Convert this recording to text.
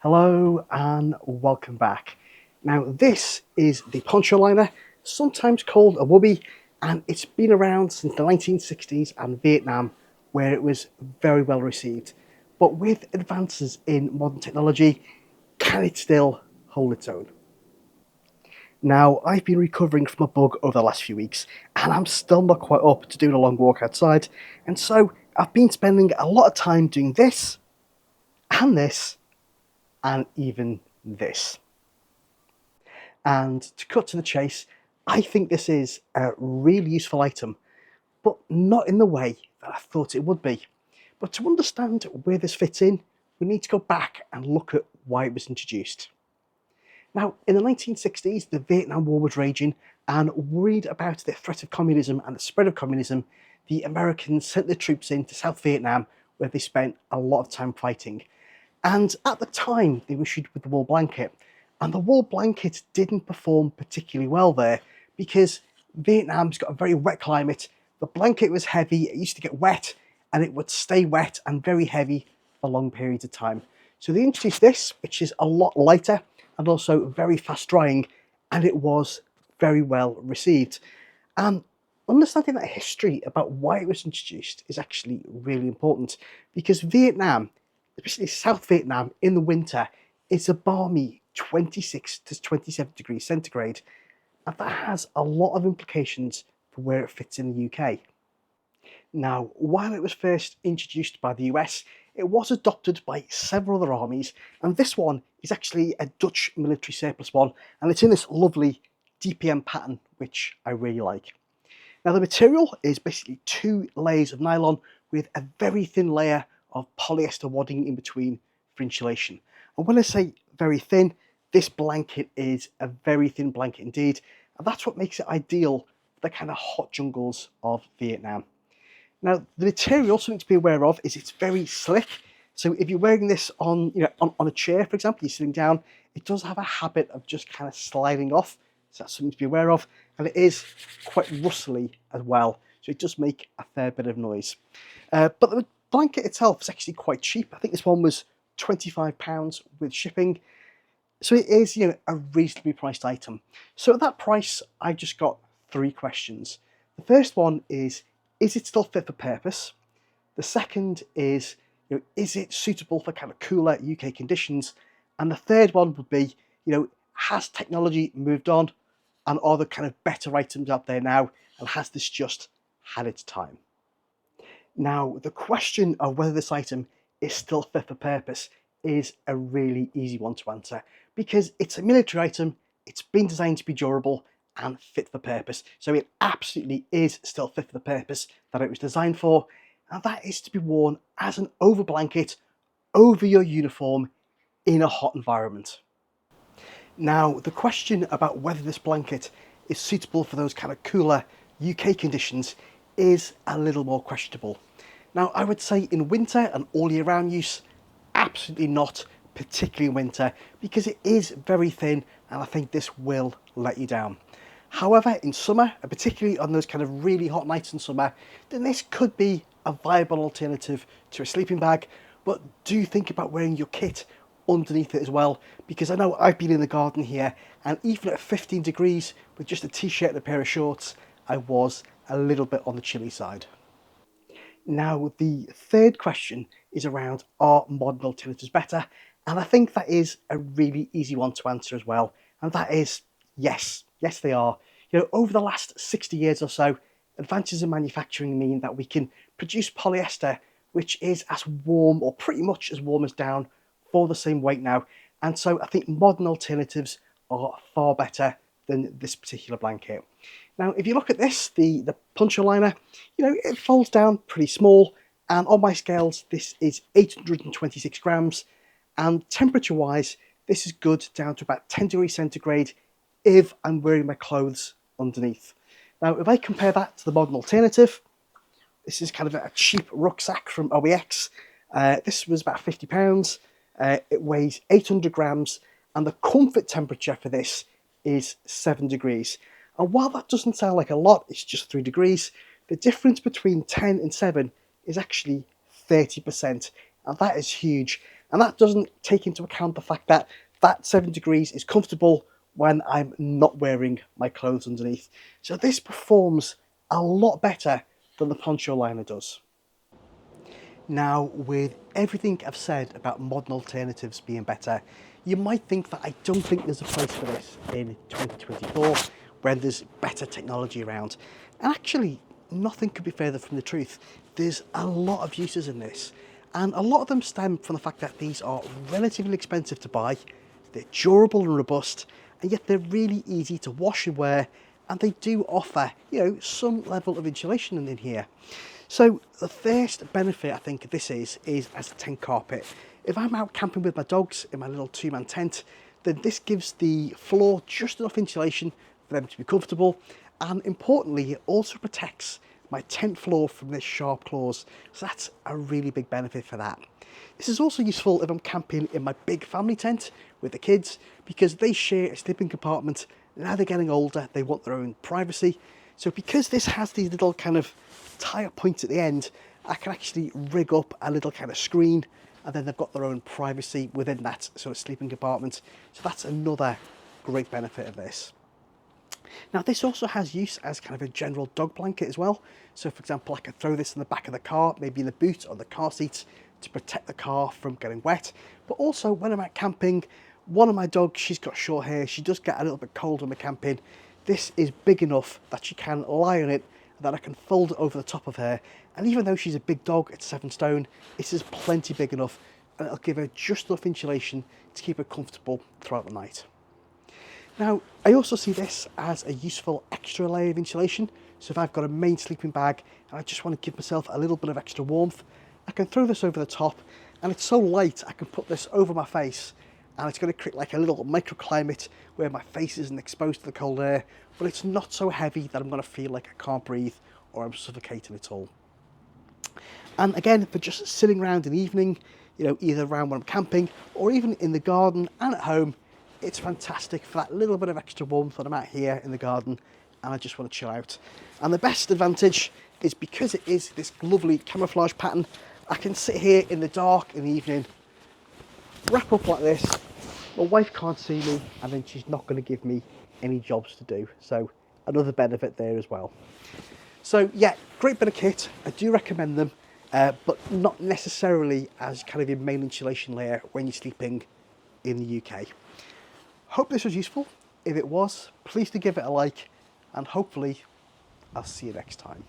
Hello and welcome back. Now this is the Poncho Liner, sometimes called a Woobie, and it's been around since the 1960s and Vietnam, where it was very well received. But with advances in modern technology, can it still hold its own? Now, I've been recovering from a bug over the last few weeks, and I'm still not quite up to doing a long walk outside, and so I've been spending a lot of time doing this, and even this. And to cut to the chase, I think this is a really useful item, but not in the way that I thought it would be. But to understand where this fits in, we need to go back and look at why it was introduced. Now, in the 1960s, the Vietnam War was raging, and worried about the threat of communism and the spread of communism, the Americans sent their troops into South Vietnam, where they spent a lot of time fighting. And at the time, they were issued with the wool blanket. And the wool blanket didn't perform particularly well there because Vietnam's got a very wet climate. The blanket was heavy, it used to get wet, and it would stay wet and very heavy for long periods of time. So they introduced this, which is a lot lighter and also very fast drying, and it was very well received. And understanding that history about why it was introduced is actually really important because Vietnam, especially South Vietnam in the winter, is a balmy 26 to 27 degrees centigrade, and that has a lot of implications for where it fits in the UK. Now, while it was first introduced by the US, it was adopted by several other armies, and this one is actually a Dutch military surplus one, and it's in this lovely DPM pattern, which I really like. Now, the material is basically 2 layers of nylon with a very thin layer of polyester wadding in between for insulation. And when I say very thin, this blanket is a very thin blanket indeed, and that's what makes it ideal for the kind of hot jungles of Vietnam. Now, the material, something to be aware of, is it's very slick. So if you're wearing this on, on a chair, for example, you're sitting down, it does have a habit of just kind of sliding off. So that's something to be aware of. And it is quite rustly as well. So it does make a fair bit of noise. But the blanket itself is actually quite cheap. I think this one was £25 with shipping. So it is, a reasonably priced item. So at that price, I just got 3 questions. The first one is it still fit for purpose? The second is it suitable for kind of cooler UK conditions? And the third one would be, has technology moved on? And are there kind of better items out there now? And has this just had its time? Now, the question of whether this item is still fit for purpose is a really easy one to answer because it's a military item, it's been designed to be durable and fit for purpose. So it absolutely is still fit for the purpose that it was designed for, and that is to be worn as an over blanket over your uniform in a hot environment. Now, the question about whether this blanket is suitable for those kind of cooler UK conditions is a little more questionable. Now, I would say in winter and all year round use, absolutely not, particularly in winter, because it is very thin and I think this will let you down. However, in summer, and particularly on those kind of really hot nights in summer, then this could be a viable alternative to a sleeping bag, but do think about wearing your kit underneath it as well, because I know I've been in the garden here, and even at 15 degrees with just a t-shirt and a pair of shorts, I was a little bit on the chilly side. Now, the third question is around, are modern alternatives better? And I think that is a really easy one to answer as well. And that is, yes, they are. Over the last 60 years or so, advances in manufacturing mean that we can produce polyester, which is as warm or pretty much as warm as down for the same weight now. And so I think modern alternatives are far better than this particular blanket. Now, if you look at this, the Poncho Liner, it folds down pretty small, and on my scales, this is 826 grams, and temperature-wise, this is good down to about 10 degrees centigrade if I'm wearing my clothes underneath. Now, if I compare that to the modern alternative, this is kind of a cheap rucksack from OEX. This was about £50. It weighs 800 grams, and the comfort temperature for this is 7 degrees. And while that doesn't sound like a lot, it's just 3 degrees, the difference between 10 and 7 is actually 30%. And that is huge. And that doesn't take into account the fact that that 7 degrees is comfortable when I'm not wearing my clothes underneath. So this performs a lot better than the Poncho Liner does. Now, with everything I've said about modern alternatives being better, you might think that I don't think there's a place for this in 2024 when there's better technology around. And actually, nothing could be further from the truth. There's a lot of uses in this, and a lot of them stem from the fact that these are relatively expensive to buy, they're durable and robust, and yet they're really easy to wash and wear, and they do offer, some level of insulation in here. So the first benefit I think this is as a tent carpet. If I'm out camping with my dogs in my little 2-man tent, then this gives the floor just enough insulation for them to be comfortable, and importantly, it also protects my tent floor from their sharp claws. So that's a really big benefit for that. This is also useful if I'm camping in my big family tent with the kids, because they share a sleeping compartment. Now they're getting older, they want their own privacy. So because this has these little kind of tie-up points at the end, I can actually rig up a little kind of screen, and then they've got their own privacy within that sort of sleeping compartment. So that's another great benefit of this. Now this also has use as kind of a general dog blanket as well. So for example, I could throw this in the back of the car, maybe in the boot or the car seats, to protect the car from getting wet. But also when I'm out camping, one of my dogs, she's got short hair, she does get a little bit cold when we're camping. This is big enough that she can lie on it, and that I can fold it over the top of her. And even though she's a big dog at 7 stone, this is plenty big enough, and it'll give her just enough insulation to keep her comfortable throughout the night. Now, I also see this as a useful extra layer of insulation. So if I've got a main sleeping bag and I just want to give myself a little bit of extra warmth, I can throw this over the top, and it's so light I can put this over my face, and it's going to create like a little microclimate where my face isn't exposed to the cold air, but it's not so heavy that I'm going to feel like I can't breathe or I'm suffocating at all. And again, for just sitting around in the evening, either around when I'm camping or even in the garden and at home, it's fantastic for that little bit of extra warmth when I'm out here in the garden and I just want to chill out. And the best advantage is because it is this lovely camouflage pattern, I can sit here in the dark in the evening, wrap up like this, my wife can't see me, and then she's not going to give me any jobs to do. So another benefit there as well. So yeah, great bit of kit. I do recommend them, but not necessarily as kind of your main insulation layer when you're sleeping in the UK. Hope this was useful. If it was, please do give it a like, and hopefully I'll see you next time.